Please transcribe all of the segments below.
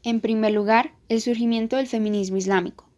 En primer lugar, el surgimiento del feminismo islámico.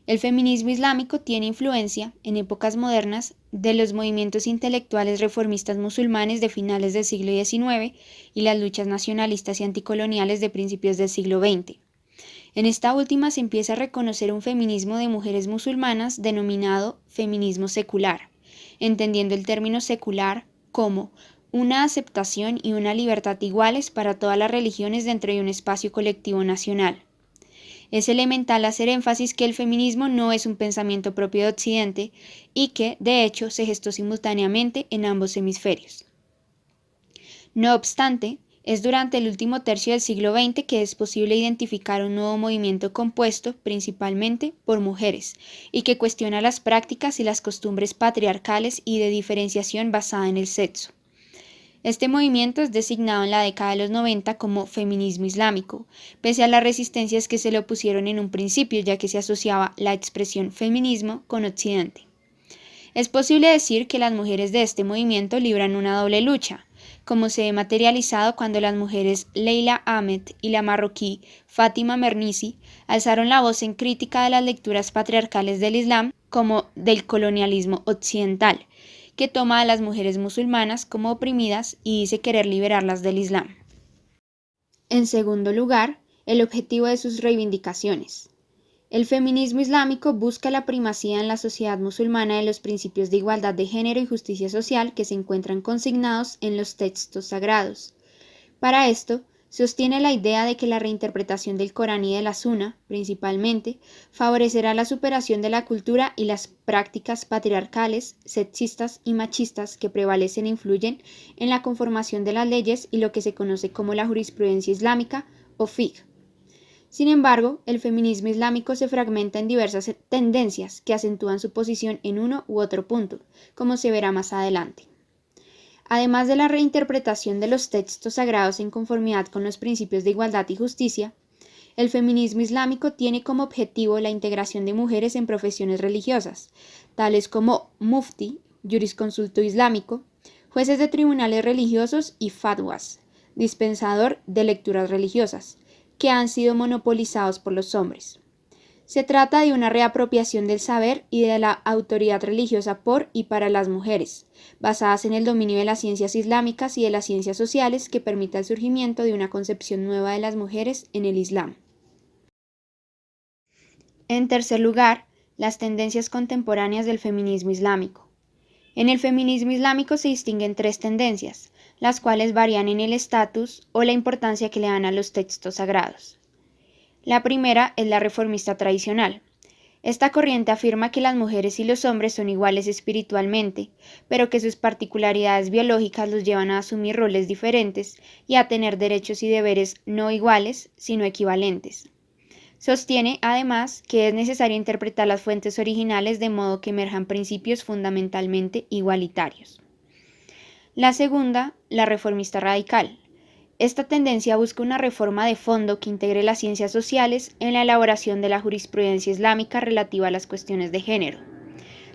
El feminismo islámico tiene influencia, en épocas modernas, de los movimientos intelectuales reformistas musulmanes de finales del siglo XIX y las luchas nacionalistas y anticoloniales de principios del siglo XX. En esta última se empieza a reconocer un feminismo de mujeres musulmanas denominado feminismo secular, entendiendo el término secular como una aceptación y una libertad iguales para todas las religiones dentro de un espacio colectivo nacional. Es elemental hacer énfasis que el feminismo no es un pensamiento propio de Occidente y que, de hecho, se gestó simultáneamente en ambos hemisferios. No obstante, es durante el último tercio del siglo XX que es posible identificar un nuevo movimiento compuesto principalmente por mujeres y que cuestiona las prácticas y las costumbres patriarcales y de diferenciación basada en el sexo. Este movimiento es designado en la década de los 90 como feminismo islámico, pese a las resistencias que se le opusieron en un principio, ya que se asociaba la expresión feminismo con Occidente. Es posible decir que las mujeres de este movimiento libran una doble lucha, como se ve materializado cuando las mujeres Leila Ahmed y la marroquí Fátima Mernissi alzaron la voz en crítica de las lecturas patriarcales del Islam como del colonialismo occidental, que toma a las mujeres musulmanas como oprimidas y dice querer liberarlas del Islam. En segundo lugar, el objetivo de sus reivindicaciones. El feminismo islámico busca la primacía en la sociedad musulmana de los principios de igualdad de género y justicia social que se encuentran consignados en los textos sagrados. Para esto, sostiene la idea de que la reinterpretación del Corán y de la Sunna, principalmente, favorecerá la superación de la cultura y las prácticas patriarcales, sexistas y machistas que prevalecen e influyen en la conformación de las leyes y lo que se conoce como la jurisprudencia islámica o fiqh. Sin embargo, el feminismo islámico se fragmenta en diversas tendencias que acentúan su posición en uno u otro punto, como se verá más adelante. Además de la reinterpretación de los textos sagrados en conformidad con los principios de igualdad y justicia, el feminismo islámico tiene como objetivo la integración de mujeres en profesiones religiosas, tales como mufti, jurisconsulto islámico, jueces de tribunales religiosos y fatwas, dispensador de lecturas religiosas, que han sido monopolizados por los hombres. Se trata de una reapropiación del saber y de la autoridad religiosa por y para las mujeres, basadas en el dominio de las ciencias islámicas y de las ciencias sociales que permita el surgimiento de una concepción nueva de las mujeres en el Islam. En tercer lugar, las tendencias contemporáneas del feminismo islámico. En el feminismo islámico se distinguen tres tendencias, las cuales varían en el estatus o la importancia que le dan a los textos sagrados. La primera es la reformista tradicional. Esta corriente afirma que las mujeres y los hombres son iguales espiritualmente, pero que sus particularidades biológicas los llevan a asumir roles diferentes y a tener derechos y deberes no iguales, sino equivalentes. Sostiene, además, que es necesario interpretar las fuentes originales de modo que emerjan principios fundamentalmente igualitarios. La segunda, la reformista radical. Esta tendencia busca una reforma de fondo que integre las ciencias sociales en la elaboración de la jurisprudencia islámica relativa a las cuestiones de género.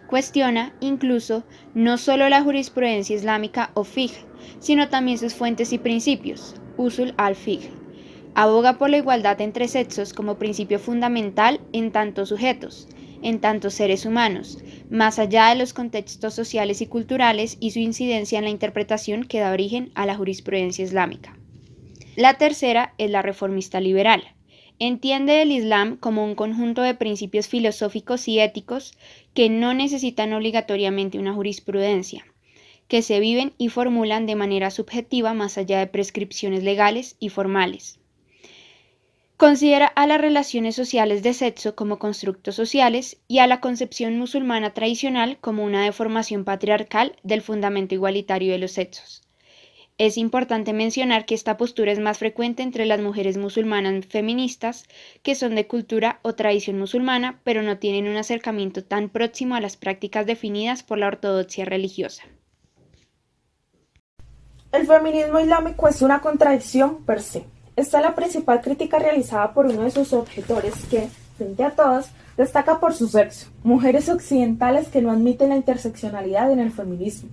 Cuestiona, incluso, no solo la jurisprudencia islámica o fiqh, sino también sus fuentes y principios, usul al-fiqh. Aboga por la igualdad entre sexos como principio fundamental en tanto sujetos, en tanto seres humanos, más allá de los contextos sociales y culturales y su incidencia en la interpretación que da origen a la jurisprudencia islámica. La tercera es la reformista liberal. Entiende el Islam como un conjunto de principios filosóficos y éticos que no necesitan obligatoriamente una jurisprudencia, que se viven y formulan de manera subjetiva más allá de prescripciones legales y formales. Considera a las relaciones sociales de sexo como constructos sociales y a la concepción musulmana tradicional como una deformación patriarcal del fundamento igualitario de los sexos. Es importante mencionar que esta postura es más frecuente entre las mujeres musulmanas feministas que son de cultura o tradición musulmana, pero no tienen un acercamiento tan próximo a las prácticas definidas por la ortodoxia religiosa. El feminismo islámico es una contradicción per se. Esta es la principal crítica realizada por uno de sus objetores que, frente a todas, destaca por su sexo, mujeres occidentales que no admiten la interseccionalidad en el feminismo.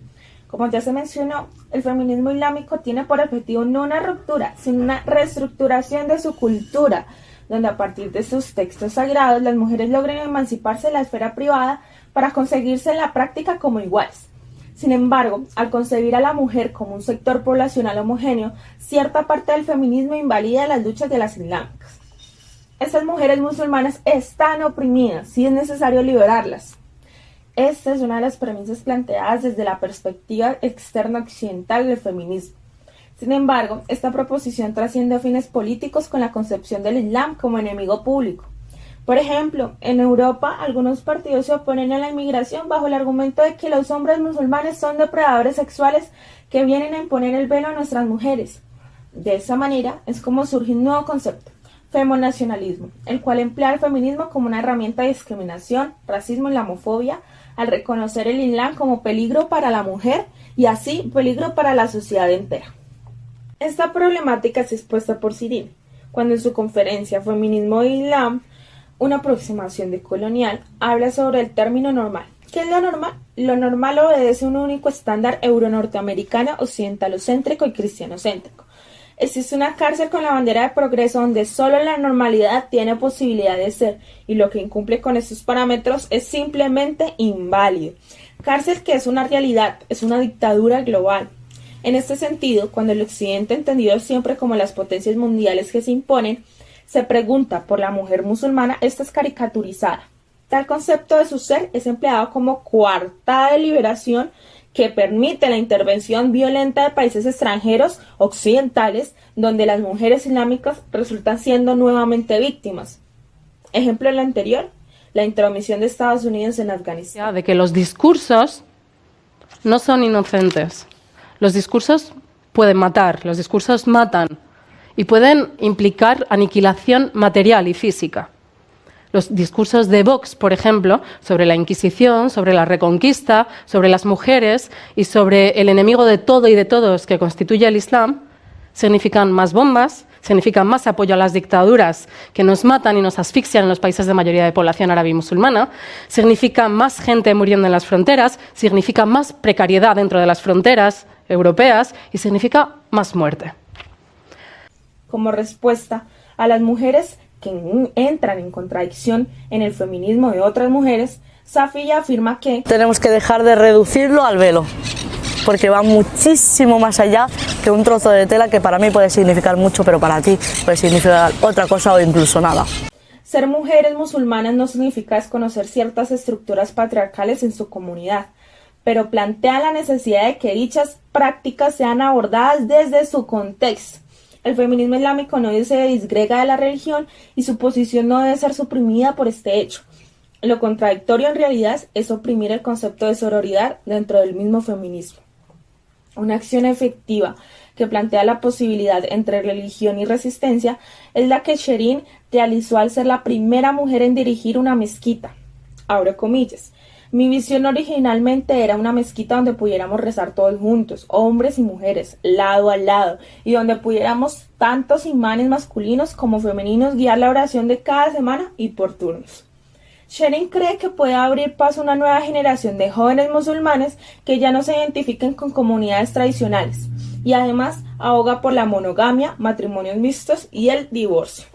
Como ya se mencionó, el feminismo islámico tiene por objetivo no una ruptura, sino una reestructuración de su cultura, donde a partir de sus textos sagrados las mujeres logren emanciparse de la esfera privada para conseguirse en la práctica como iguales. Sin embargo, al concebir a la mujer como un sector poblacional homogéneo, cierta parte del feminismo invalida las luchas de las islámicas. Estas mujeres musulmanas están oprimidas y es necesario liberarlas. Esta es una de las premisas planteadas desde la perspectiva externa occidental del feminismo. Sin embargo, esta proposición trasciende fines políticos con la concepción del Islam como enemigo público. Por ejemplo, en Europa, algunos partidos se oponen a la inmigración bajo el argumento de que los hombres musulmanes son depredadores sexuales que vienen a imponer el velo a nuestras mujeres. De esa manera es como surge un nuevo concepto, femonacionalismo, el cual emplea el feminismo como una herramienta de discriminación, racismo y islamofobia, al reconocer el Islam como peligro para la mujer y así peligro para la sociedad entera. Esta problemática es expuesta por Sirin, cuando en su conferencia Feminismo e Islam, una aproximación decolonial, habla sobre el término normal. ¿Qué es lo normal? Lo normal obedece a un único estándar euro-norteamericano, occidentalocéntrico y cristianocéntrico. Existe una cárcel con la bandera de progreso donde solo la normalidad tiene posibilidad de ser y lo que incumple con estos parámetros es simplemente inválido. Cárcel que es una realidad, es una dictadura global. En este sentido, cuando el occidente, entendido siempre como las potencias mundiales que se imponen, se pregunta por la mujer musulmana, esta es caricaturizada. Tal concepto de su ser es empleado como coartada de liberación que permite la intervención violenta de países extranjeros occidentales donde las mujeres islámicas resultan siendo nuevamente víctimas. Ejemplo del anterior, la intromisión de Estados Unidos en Afganistán. De que los discursos no son inocentes. Los discursos pueden matar, los discursos matan y pueden implicar aniquilación material y física. Los discursos de Vox, por ejemplo, sobre la Inquisición, sobre la Reconquista, sobre las mujeres y sobre el enemigo de todo y de todos que constituye el Islam, significan más bombas, significan más apoyo a las dictaduras que nos matan y nos asfixian en los países de mayoría de población árabe y musulmana, significa más gente muriendo en las fronteras, significa más precariedad dentro de las fronteras europeas y significa más muerte. Como respuesta a las mujeres que entran en contradicción en el feminismo de otras mujeres, Safiya afirma que tenemos que dejar de reducirlo al velo, porque va muchísimo más allá que un trozo de tela que para mí puede significar mucho, pero para ti puede significar otra cosa o incluso nada. Ser mujeres musulmanas no significa desconocer ciertas estructuras patriarcales en su comunidad, pero plantea la necesidad de que dichas prácticas sean abordadas desde su contexto. El feminismo islámico no se disgrega de la religión y su posición no debe ser suprimida por este hecho. Lo contradictorio en realidad es oprimir el concepto de sororidad dentro del mismo feminismo. Una acción efectiva que plantea la posibilidad entre religión y resistencia es la que Shirin realizó al ser la primera mujer en dirigir una mezquita. Abro comillas. Mi visión originalmente era una mezquita donde pudiéramos rezar todos juntos, hombres y mujeres, lado a lado, y donde pudiéramos tantos imanes masculinos como femeninos guiar la oración de cada semana y por turnos. Shirin cree que puede abrir paso a una nueva generación de jóvenes musulmanes que ya no se identifiquen con comunidades tradicionales, y además aboga por la monogamia, matrimonios mixtos y el divorcio.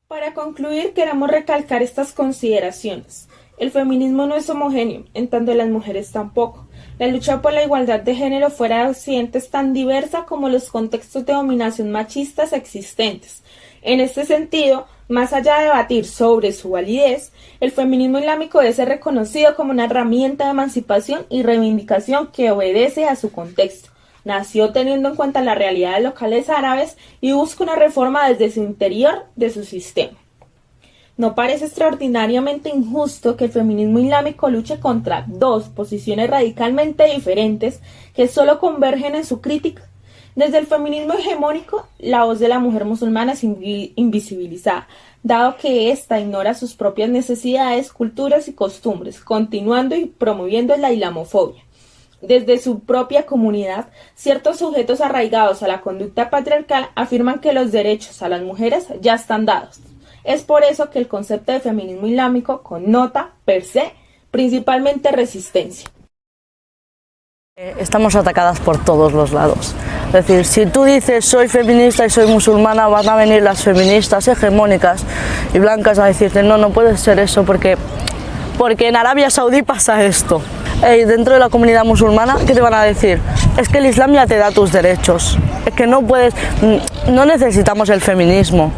Para concluir, queremos recalcar estas consideraciones. El feminismo no es homogéneo, en tanto las mujeres tampoco. La lucha por la igualdad de género fuera de Occidente es tan diversa como los contextos de dominación machistas existentes. En este sentido, más allá de debatir sobre su validez, el feminismo islámico debe ser reconocido como una herramienta de emancipación y reivindicación que obedece a su contexto. Nació teniendo en cuenta las realidades locales árabes y busca una reforma desde su interior de su sistema. ¿No parece extraordinariamente injusto que el feminismo islámico luche contra dos posiciones radicalmente diferentes que solo convergen en su crítica? Desde el feminismo hegemónico, la voz de la mujer musulmana es invisibilizada, dado que ésta ignora sus propias necesidades, culturas y costumbres, continuando y promoviendo la islamofobia. Desde su propia comunidad, ciertos sujetos arraigados a la conducta patriarcal afirman que los derechos a las mujeres ya están dados. Es por eso que el concepto de feminismo islámico connota, per se, principalmente resistencia. Estamos atacadas por todos los lados. Es decir, si tú dices soy feminista y soy musulmana, van a venir las feministas hegemónicas y blancas a decirte no, no puede ser eso porque en Arabia Saudí pasa esto. Y dentro de la comunidad musulmana, ¿qué te van a decir? Es que el Islam ya te da tus derechos. Es que no puedes, no necesitamos el feminismo.